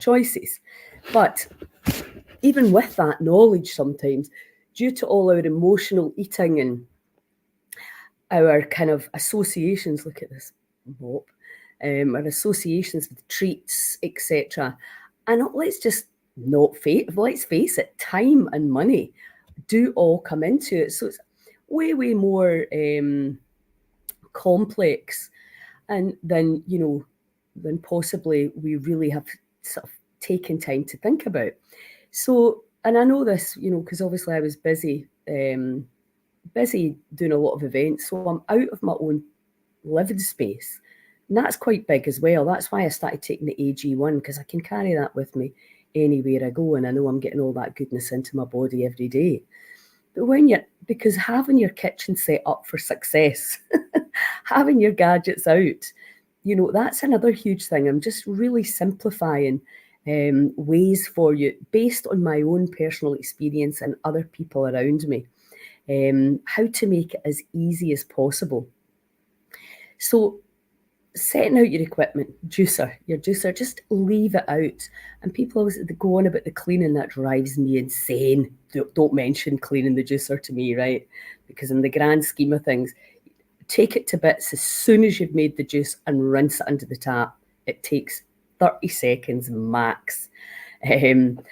choices. But even with that knowledge, sometimes, due to all our emotional eating and our kind of associations, look at this mop, our associations with treats, etc. And let's face it, time and money do all come into it. So it's way, way more complex and than possibly we really have sort of taken time to think about. So, and I know this, because obviously I was busy doing a lot of events, so I'm out of my own living space. And that's quite big as well. That's why I started taking the AG1, because I can carry that with me anywhere I go, and I know I'm getting all that goodness into my body every day. But because having your kitchen set up for success, having your gadgets out, that's another huge thing. I'm just really simplifying ways for you based on my own personal experience and other people around me, how to make it as easy as possible. So setting out your equipment, your juicer, just leave it out. And people always go on about the cleaning. That drives me insane. Don't mention cleaning the juicer to me, right? Because in the grand scheme of things, take it to bits as soon as you've made the juice and rinse it under the tap. It takes 30 seconds max. And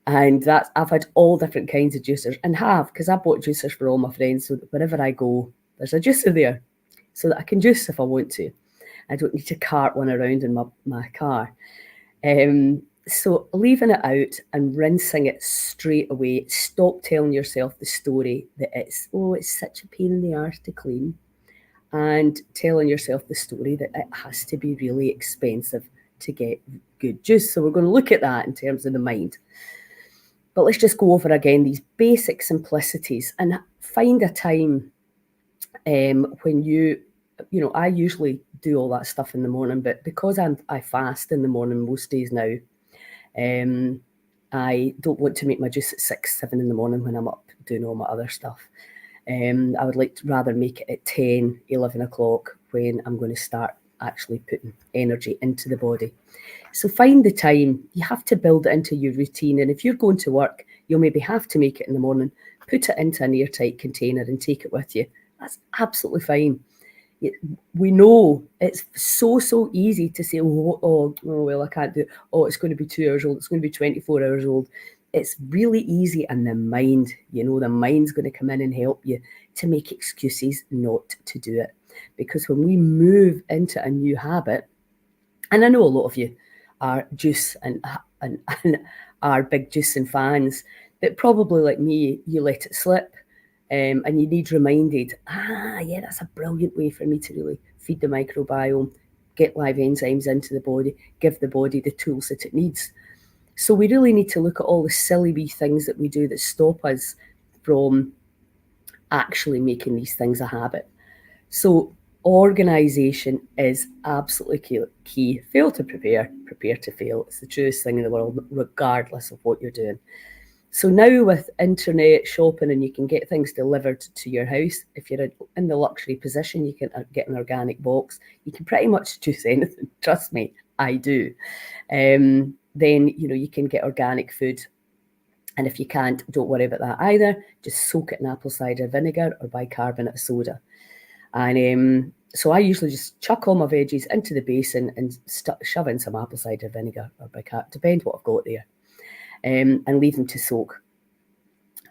I've had all different kinds of juicers, and because I bought juicers for all my friends, so that wherever I go, there's a juicer there so that I can juice if I want to. I don't need to cart one around in my car. So leaving it out and rinsing it straight away. Stop telling yourself the story that it's such a pain in the arse to clean, and telling yourself the story that it has to be really expensive to get good juice. So we're going to look at that in terms of the mind. But let's just go over again these basic simplicities and find a time when I usually do all that stuff in the morning, but because I fast in the morning most days now, I don't want to make my juice at 6, 7 in the morning when I'm up doing all my other stuff. I would like to rather make it at 10, 11 o'clock when I'm going to start actually putting energy into the body. So find the time. You have to build it into your routine. And if you're going to work, you'll maybe have to make it in the morning, put it into an airtight container and take it with you. That's absolutely fine. We know it's so easy to say, well, I can't do it. Oh, it's going to be 2 hours old. It's going to be 24 hours old. It's really easy. And the mind, the mind's going to come in and help you to make excuses not to do it. Because when we move into a new habit, and I know a lot of you are juice and are big juicing fans, but probably like me, you let it slip. And you need reminded, that's a brilliant way for me to really feed the microbiome, get live enzymes into the body, give the body the tools that it needs. So we really need to look at all the silly wee things that we do that stop us from actually making these things a habit. So organisation is absolutely key. Fail to prepare, prepare to fail. It's the truest thing in the world, regardless of what you're doing. So now with internet shopping and you can get things delivered to your house, if you're in the luxury position, you can get an organic box. You can pretty much juice anything. Trust me, I do. Then, you can get organic food. And if you can't, don't worry about that either. Just soak it in apple cider vinegar or bicarbonate of soda. And so I usually just chuck all my veggies into the basin and shove in some apple cider vinegar or bicarbonate, depends what I've got there. And leave them to soak.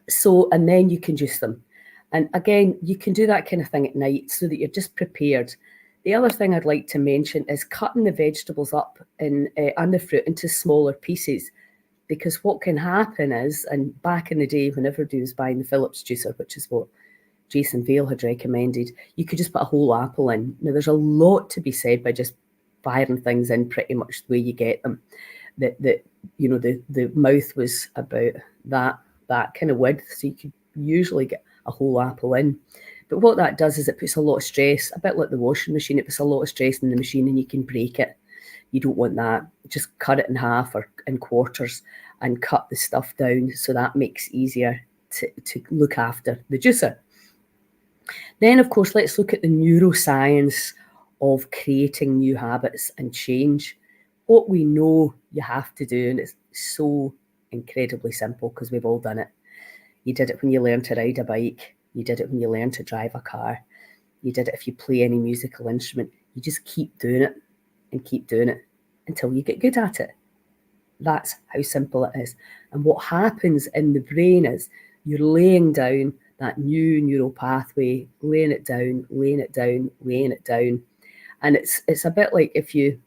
So, and then you can juice them. And again, you can do that kind of thing at night so that you're just prepared. The other thing I'd like to mention is cutting the vegetables up and the fruit into smaller pieces. Because what can happen is, and back in the day when everybody was buying the Phillips juicer, which is what Jason Vale had recommended, you could just put a whole apple in. Now, there's a lot to be said by just firing things in pretty much the way you get them. The mouth was about that kind of width, so you could usually get a whole apple in. But what that does is it puts a lot of stress, a bit like the washing machine. It puts a lot of stress in the machine and you can break it. You don't want that. Just cut it in half or in quarters and cut the stuff down, so that makes it easier to look after the juicer. Then, of course, let's look at the neuroscience of creating new habits and change. what we know you have to do, and it's so incredibly simple because we've all done it. You did it when you learned to ride a bike. You did it when you learned to drive a car. You did it if you play any musical instrument. You just keep doing it and keep doing it until you get good at it. That's how simple it is. And what happens in the brain is you're laying down that new neural pathway, laying it down, laying it down, laying it down. And it's a bit like if you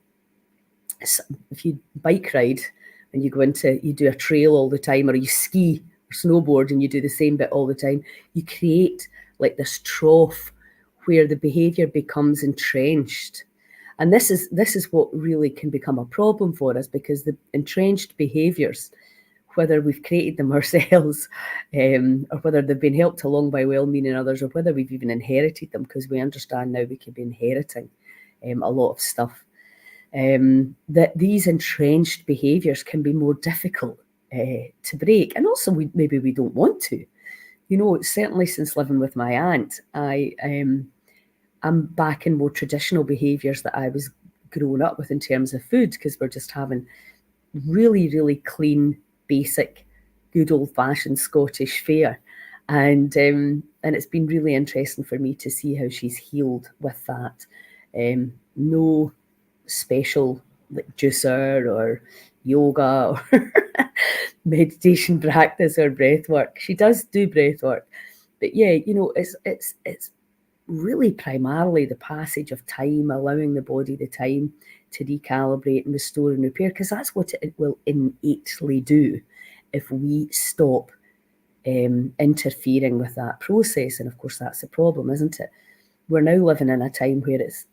bike ride and you do a trail all the time, or you ski or snowboard and you do the same bit all the time, you create like this trough where the behavior becomes entrenched. And this is what really can become a problem for us, because the entrenched behaviors, whether we've created them ourselves, or whether they've been helped along by well-meaning others, or whether we've even inherited them, because we understand now we could be inheriting a lot of stuff, that these entrenched behaviors can be more difficult to break. And also maybe we don't want to. You know, certainly since living with my aunt, I'm back in more traditional behaviours that I was growing up with in terms of food, because we're just having really, really clean, basic, good old-fashioned Scottish fare. And it's been really interesting for me to see how she's healed with that. No special like juicer or yoga or meditation practice or breath work. She does do breath work. But yeah, you know, it's really primarily the passage of time, allowing the body the time to recalibrate and restore and repair, because that's what it will innately do if we stop interfering with that process. And of course, that's the problem, isn't it? We're now living in a time where it's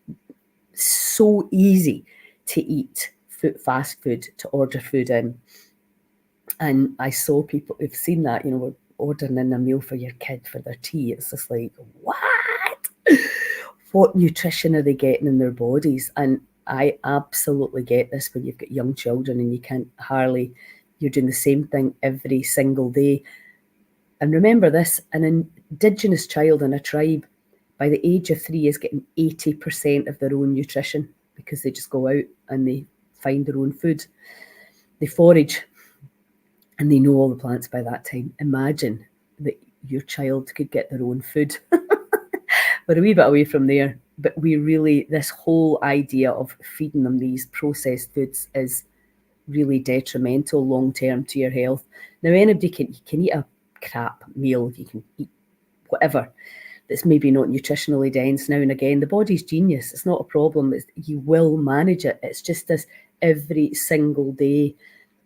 so easy to eat fast food, to order food in. And I saw people who've seen that, you know, we're ordering in a meal for your kid for their tea. It's just like, what? What nutrition are they getting in their bodies? And I absolutely get this when you've got young children and you can't hardly, you're doing the same thing every single day. And remember this, an Indigenous child in a tribe by the age of 3 is getting 80% of their own nutrition, because they just go out and they find their own food. They forage and they know all the plants by that time. Imagine that your child could get their own food. We're a wee bit away from there, but this whole idea of feeding them these processed foods is really detrimental long-term to your health. Now, anybody can eat a crap meal, you can eat whatever that's maybe not nutritionally dense now and again. The body's genius. It's not a problem. You will manage it. It's just this every single day.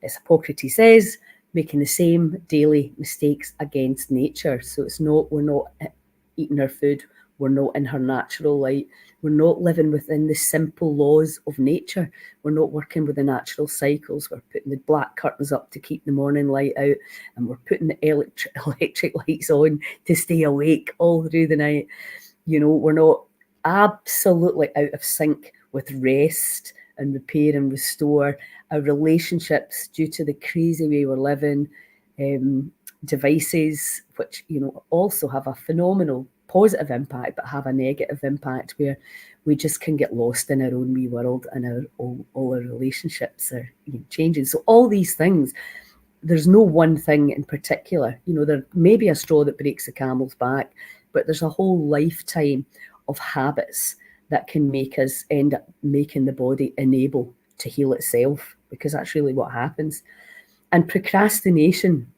As Hippocrates says, making the same daily mistakes against nature. So we're not eating our food. We're not in her natural light. We're not living within the simple laws of nature. We're not working with the natural cycles. We're putting the black curtains up to keep the morning light out, and we're putting the electric lights on to stay awake all through the night. You know, we're not absolutely out of sync with rest and repair and restore. Our relationships, due to the crazy way we're living, devices, which, you know, also have a phenomenal positive impact, but have a negative impact, where we just can get lost in our own wee world, and all our relationships are changing. So all these things, there's no one thing in particular. You know, there may be a straw that breaks the camel's back, but there's a whole lifetime of habits that can make us end up making the body unable to heal itself, because that's really what happens. And procrastination,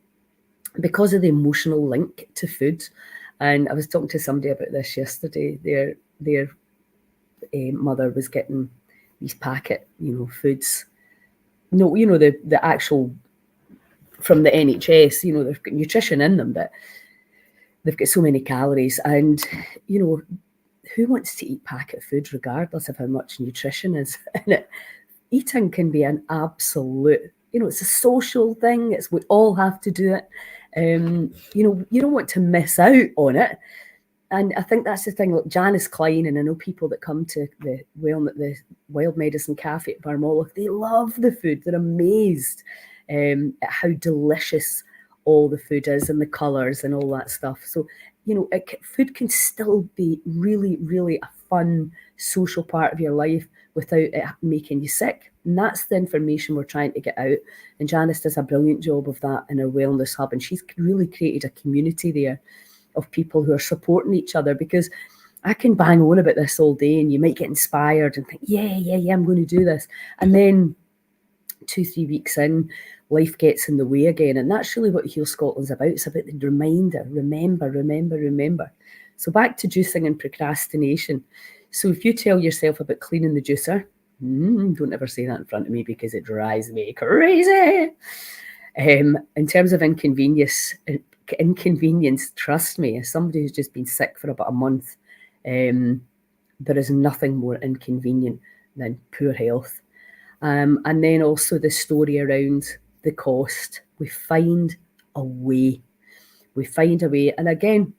because of the emotional link to food. And I was talking to somebody about this yesterday. Their mother was getting these packet, foods. No, the actual from the NHS. They've got nutrition in them, but they've got so many calories. And who wants to eat packet food regardless of how much nutrition is in it? Eating can be an absolute, it's a social thing. We all have to do it. You don't want to miss out on it. And I think that's the thing. Look, Janice Klein, and I know people that come to the Wild Medicine Cafe at Barmoloch, they love the food. They're amazed at how delicious all the food is, and the colours and all that stuff. So, food can still be really, really a fun social part of your life without it making you sick. And that's the information we're trying to get out. And Janice does a brilliant job of that in her Wellness Hub. And she's really created a community there of people who are supporting each other, because I can bang on about this all day and you might get inspired and think, yeah, I'm going to do this. And then 2-3 weeks in, life gets in the way again. And that's really what Heal Scotland's about. It's about the reminder, remember. So back to juicing and procrastination. So if you tell yourself about cleaning the juicer, don't ever say that in front of me because it drives me crazy. In terms of inconvenience, trust me, as somebody who's just been sick for about a month, there is nothing more inconvenient than poor health. And then also the story around the cost. We find a way. And again,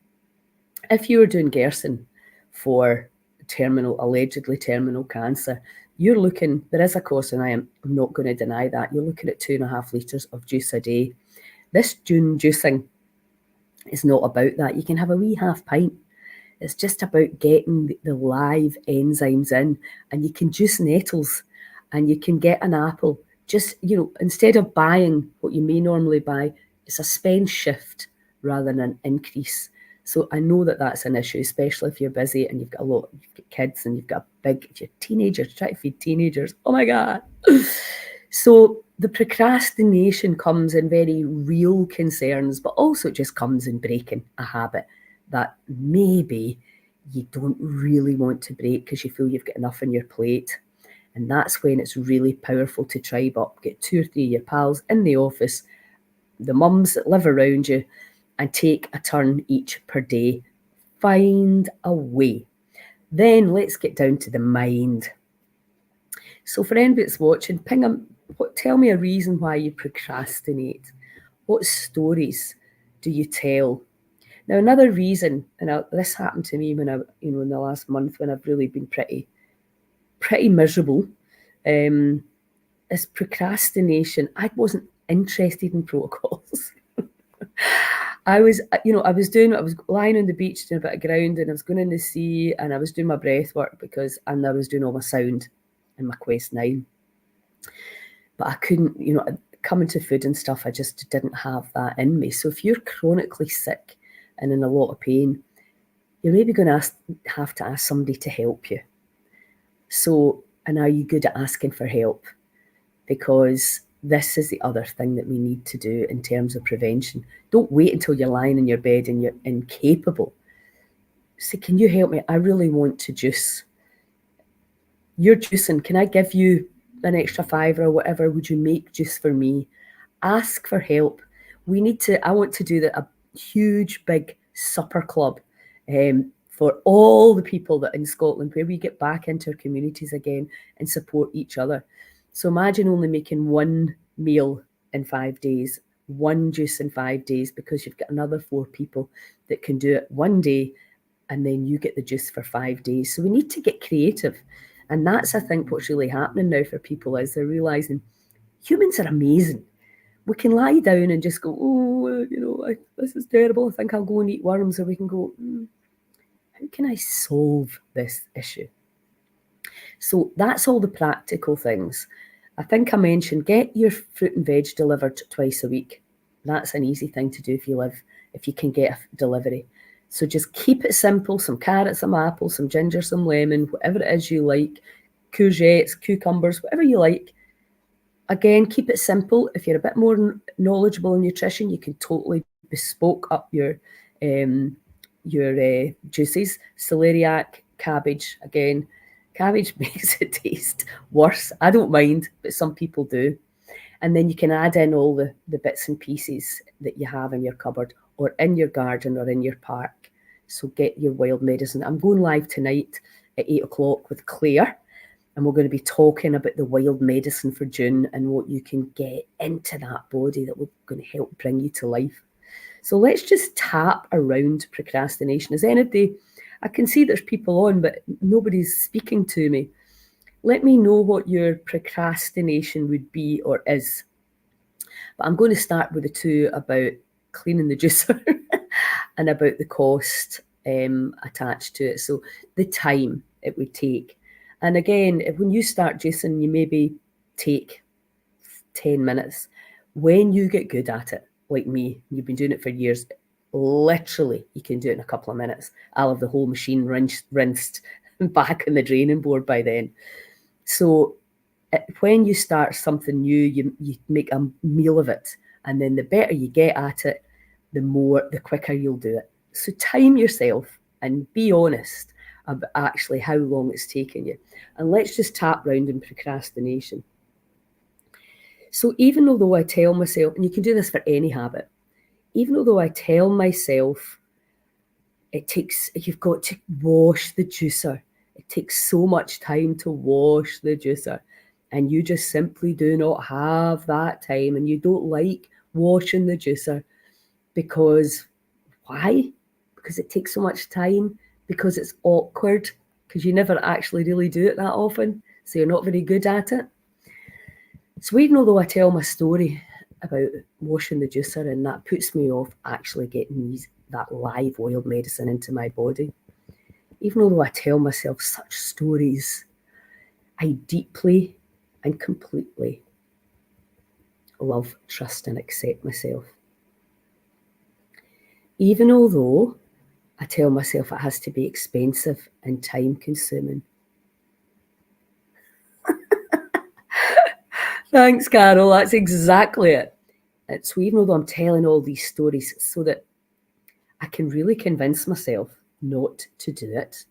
if you were doing Gerson for allegedly terminal cancer, you're looking, there is a cost, and I am not going to deny that. You're looking at 2.5 litres of juice a day. This June juicing is not about that. You can have a wee half pint. It's just about getting the live enzymes in, and you can juice nettles and you can get an apple. Just, instead of buying what you may normally buy, it's a spend shift rather than an increase. So I know that that's an issue, especially if you're busy and you've got kids and you've got if you're teenagers, try to feed teenagers. Oh my God. So the procrastination comes in very real concerns, but also it just comes in breaking a habit that maybe you don't really want to break because you feel you've got enough on your plate. And that's when it's really powerful to tribe up, get 2 or 3 of your pals in the office, the mums that live around you, and take a turn each per day. Find a way. Then let's get down to the mind. So for anybody that's watching, tell me a reason why you procrastinate. What stories do you tell? Now, another reason, and this happened to me when in the last month when I've really been pretty miserable, is procrastination. I wasn't interested in protocols. I was lying on the beach doing a bit of ground, and I was going in the sea, and I was doing my breath work and I was doing all my sound in my Quest 9. But I couldn't, coming to food and stuff, I just didn't have that in me. So if you're chronically sick and in a lot of pain, you're maybe going to have to ask somebody to help you. So, and are you good at asking for help? Because this is the other thing that we need to do in terms of prevention. Don't wait until you're lying in your bed and you're incapable. Say, can you help me? I really want to juice. You're juicing. Can I give you an extra £5 or whatever? Would you make juice for me? Ask for help. I want to do a huge, big supper club for all the people that in Scotland, where we get back into our communities again and support each other. So imagine only making one meal in 5 days, one juice in 5 days, because you've got another 4 people that can do it one day, and then you get the juice for 5 days. So we need to get creative. And that's, I think, what's really happening now for people is they're realising humans are amazing. We can lie down and just go, this is terrible. I think I'll go and eat worms. Or we can go, how can I solve this issue? So that's all the practical things. I think I mentioned get your fruit and veg delivered twice a week. That's an easy thing to do if you can get a delivery. So just keep it simple, some carrots, some apples, some ginger, some lemon, whatever it is you like, courgettes, cucumbers, whatever you like. Again, keep it simple. If you're a bit more knowledgeable in nutrition, you can totally bespoke up your juices. Celeriac, cabbage, again. Cabbage makes it taste worse. I don't mind, but some people do. And then you can add in all the bits and pieces that you have in your cupboard or in your garden or in your park. So get your wild medicine. I'm going live tonight at 8 o'clock with Claire, and we're going to be talking about the wild medicine for June and what you can get into that body that will going to help bring you to life. So let's just tap around procrastination. Is anybody, I can see there's people on, but nobody's speaking to me. Let me know what your procrastination would be or is. But I'm going to start with the two about cleaning the juicer and about the cost attached to it. So the time it would take. And again, when you start juicing, you maybe take 10 minutes. When you get good at it, like me, you've been doing it for years, literally, you can do it in a couple of minutes. I'll have the whole machine rinsed back on the draining board by then. So when you start something new, you make a meal of it. And then the better you get at it, the quicker you'll do it. So time yourself and be honest about actually how long it's taken you. And let's just tap round in procrastination. So even although I tell myself, and you can do this for any habit, even although I tell myself you've got to wash the juicer. It takes so much time to wash the juicer. And you just simply do not have that time, and you don't like washing the juicer because why? Because it takes so much time, because it's awkward, because you never actually really do it that often, so you're not very good at it. So even although I tell my story about washing the juicer and that puts me off actually getting that live oiled medicine into my body, even although I tell myself such stories, I deeply and completely love, trust and accept myself. Even although I tell myself it has to be expensive and time consuming. Thanks, Carol. That's exactly it. So even although I'm telling all these stories so that I can really convince myself not to do it.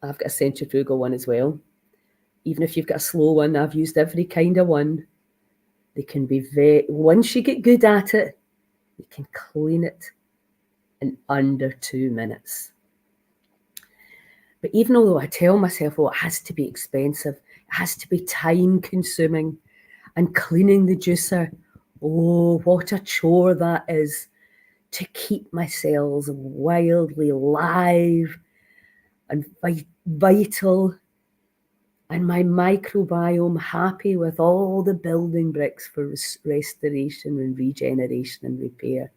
I've got a centrifugal one as well. Even if you've got a slow one, I've used every kind of one. They can be once you get good at it, you can clean it in under 2 minutes. But even although I tell myself, oh, it has to be expensive, it has to be time consuming, and cleaning the juicer, oh, what a chore that is to keep my cells wildly live and vital, and my microbiome happy with all the building bricks for restoration and regeneration and repair.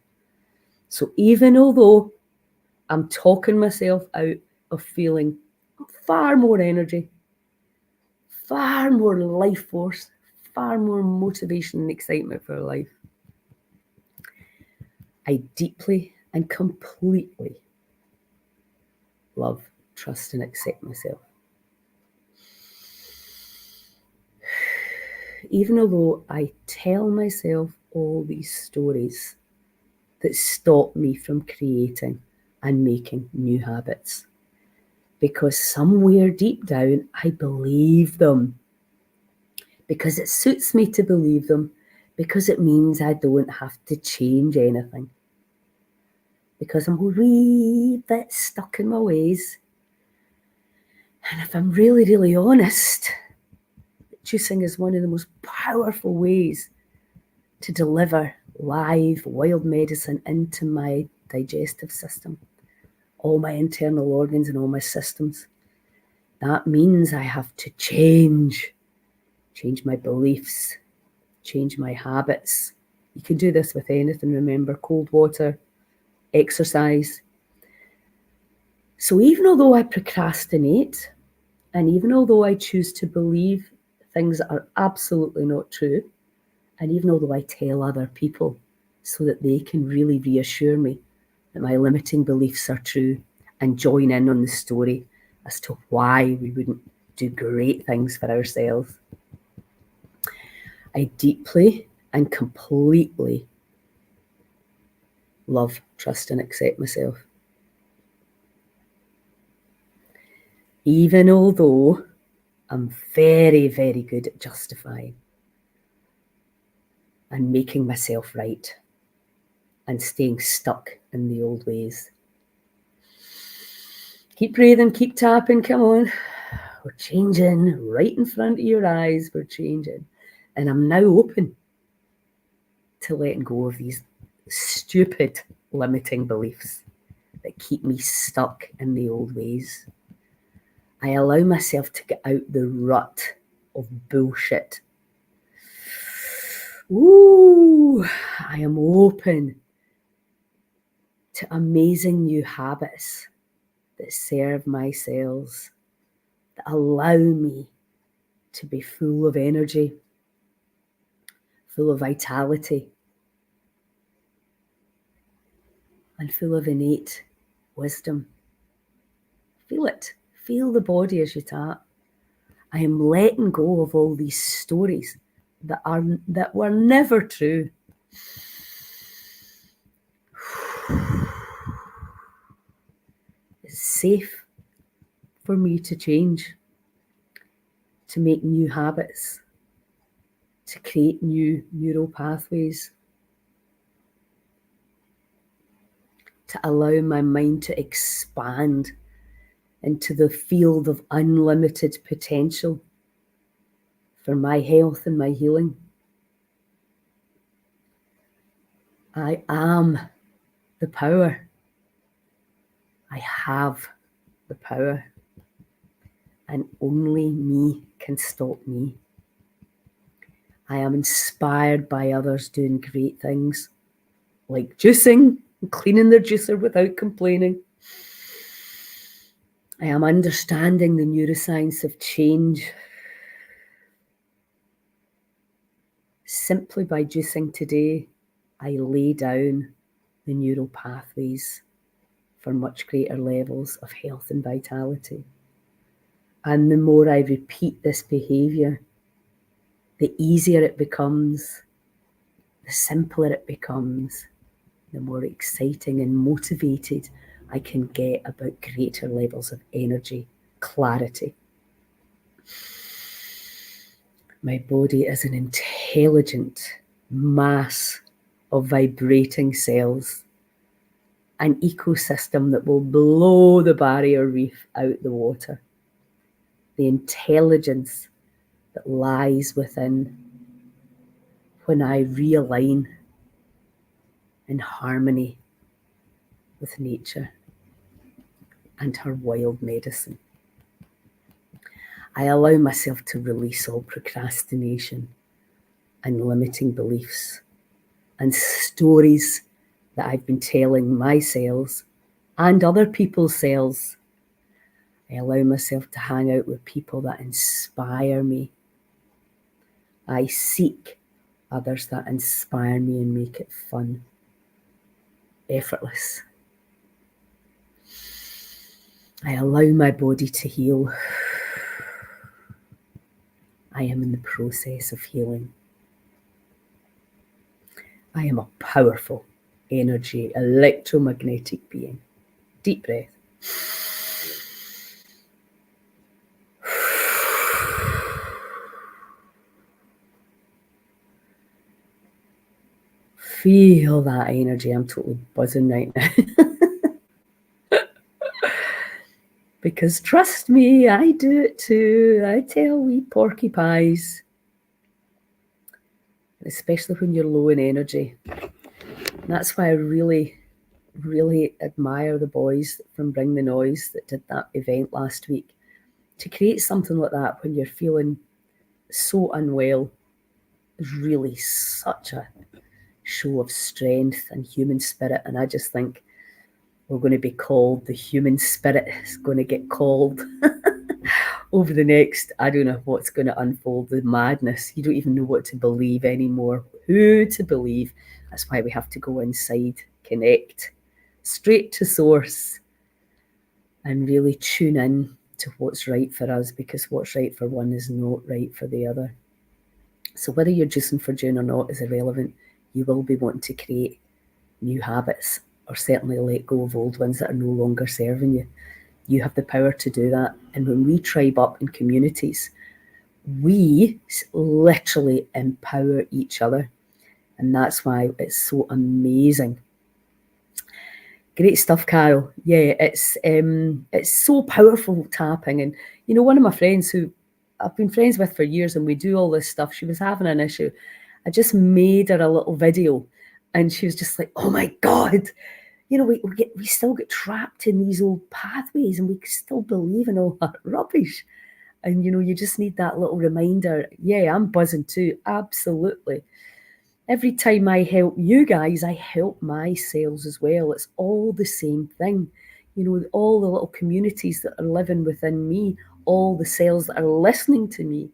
So even although I'm talking myself out of feeling far more energy, far more life force, far more motivation and excitement for life, I deeply and completely love, trust and accept myself. Even although I tell myself all these stories that stop me from creating and making new habits, because somewhere deep down I believe them, because it suits me to believe them, because it means I don't have to change anything, because I'm a wee bit stuck in my ways. And if I'm really, really honest, juicing is one of the most powerful ways to deliver live wild medicine into my digestive system, all my internal organs and all my systems. That means I have to change my beliefs, change my habits. You can do this with anything, remember, cold water, exercise. So even although I procrastinate, and even although I choose to believe things that are absolutely not true, and even although I tell other people so that they can really reassure me that my limiting beliefs are true and join in on the story as to why we wouldn't do great things for ourselves, I deeply and completely love, trust and accept myself. Even although I'm very, very good at justifying and making myself right and staying stuck in the old ways. Keep breathing, keep tapping, come on. We're changing right in front of your eyes, we're changing. And I'm now open to letting go of these stupid limiting beliefs that keep me stuck in the old ways. I allow myself to get out the rut of bullshit. Ooh, I am open to amazing new habits that serve my cells, that allow me to be full of energy, full of vitality, and full of innate wisdom. Feel it. Feel the body as you tap. I am letting go of all these stories that were never true. It's safe for me to change, to make new habits, to create new neural pathways, to allow my mind to expand into the field of unlimited potential for my health and my healing. I am the power. I have the power. And only me can stop me. I am inspired by others doing great things, like juicing and cleaning their juicer without complaining. I am understanding the neuroscience of change. Simply by juicing today, I lay down the neural pathways for much greater levels of health and vitality. And the more I repeat this behavior, the easier it becomes, the simpler it becomes, the more exciting and motivated I can get about greater levels of energy, clarity. My body is an intelligent mass of vibrating cells, an ecosystem that will blow the barrier reef out the water. The intelligence that lies within when I realign in harmony with nature and her wild medicine. I allow myself to release all procrastination and limiting beliefs and stories that I've been telling my cells and other people's cells. I allow myself to hang out with people that inspire me. I seek others that inspire me and make it fun, effortless. I allow my body to heal. I am in the process of healing. I am a powerful energy, electromagnetic being. Deep breath. Feel that energy. I'm totally buzzing right now. Because trust me, I do it too. I tell we porcupines, especially when you're low in energy. And that's why I really admire the boys from Bring the Noise that did that event last week. To create something like that when you're feeling so unwell is really such a show of strength and human spirit. And I just think we're going to be called, the human spirit is going to get called over the next, I don't know what's going to unfold, the madness. You don't even know what to believe anymore, who to believe. That's why we have to go inside, connect, straight to source, and really tune in to what's right for us, because what's right for one is not right for the other. So whether you're juicing for June or not is irrelevant. You will be wanting to create new habits, or certainly let go of old ones that are no longer serving you. You have the power to do that. And when we tribe up in communities, we literally empower each other. And that's why it's so amazing. Great stuff, Carol. Yeah, it's so powerful, tapping. And, you know, one of my friends who I've been friends with for years and we do all this stuff, she was having an issue. I just made her a little video and she was just like, oh my God, you know, we still get trapped in these old pathways and we still believe in all that rubbish. And, you know, you just need that little reminder. Yeah, I'm buzzing too. Absolutely. Every time I help you guys, I help my cells as well. It's all the same thing. You know, all the little communities that are living within me, all the cells that are listening to me,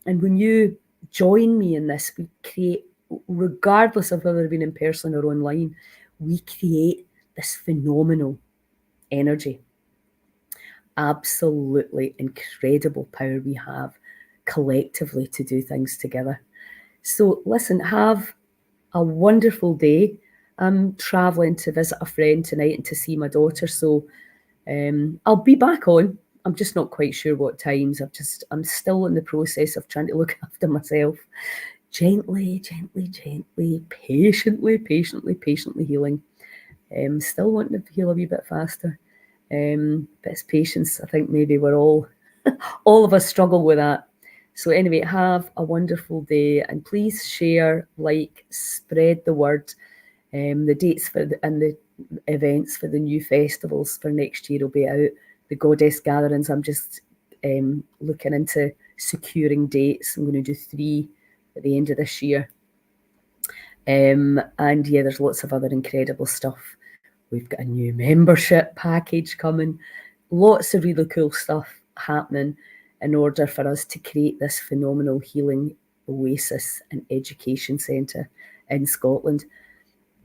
And when you join me in this, we create, regardless of whether we've been in person or online, we create this phenomenal energy. Absolutely incredible power we have collectively to do things together. So listen, have a wonderful day. I'm traveling to visit a friend tonight and to see my daughter, so I'll be back on. I'm just not quite sure what times. I'm still in the process of trying to look after myself. Gently, gently, gently, patiently healing. Still wanting to heal a wee bit faster. But it's patience. I think maybe we're all of us struggle with that. So anyway, have a wonderful day, and please share, like, spread the word. The dates and the events for the new festivals for next year will be out. The goddess gatherings, I'm just looking into securing dates. I'm going to do 3 at the end of this year. And yeah, there's lots of other incredible stuff. We've got a new membership package coming. Lots of really cool stuff happening in order for us to create this phenomenal healing oasis and education centre in Scotland.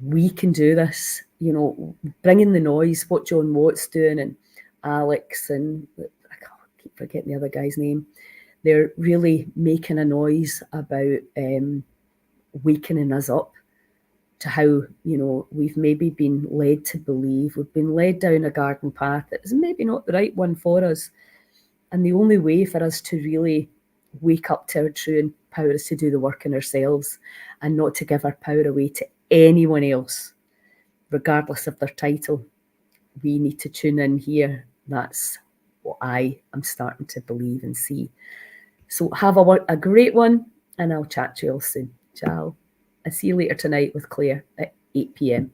We can do this, bring in the noise, what John Watt's doing, and Alex, and I keep forgetting the other guy's name. They're really making a noise about wakening us up to how, we've maybe been led to believe. We've been led down a garden path that is maybe not the right one for us. And the only way for us to really wake up to our true power is to do the work in ourselves and not to give our power away to anyone else, regardless of their title. We need to tune in here. That's what I am starting to believe and see. So have a great one, and I'll chat to you all soon. Ciao. I'll see you later tonight with Claire at 8 p.m.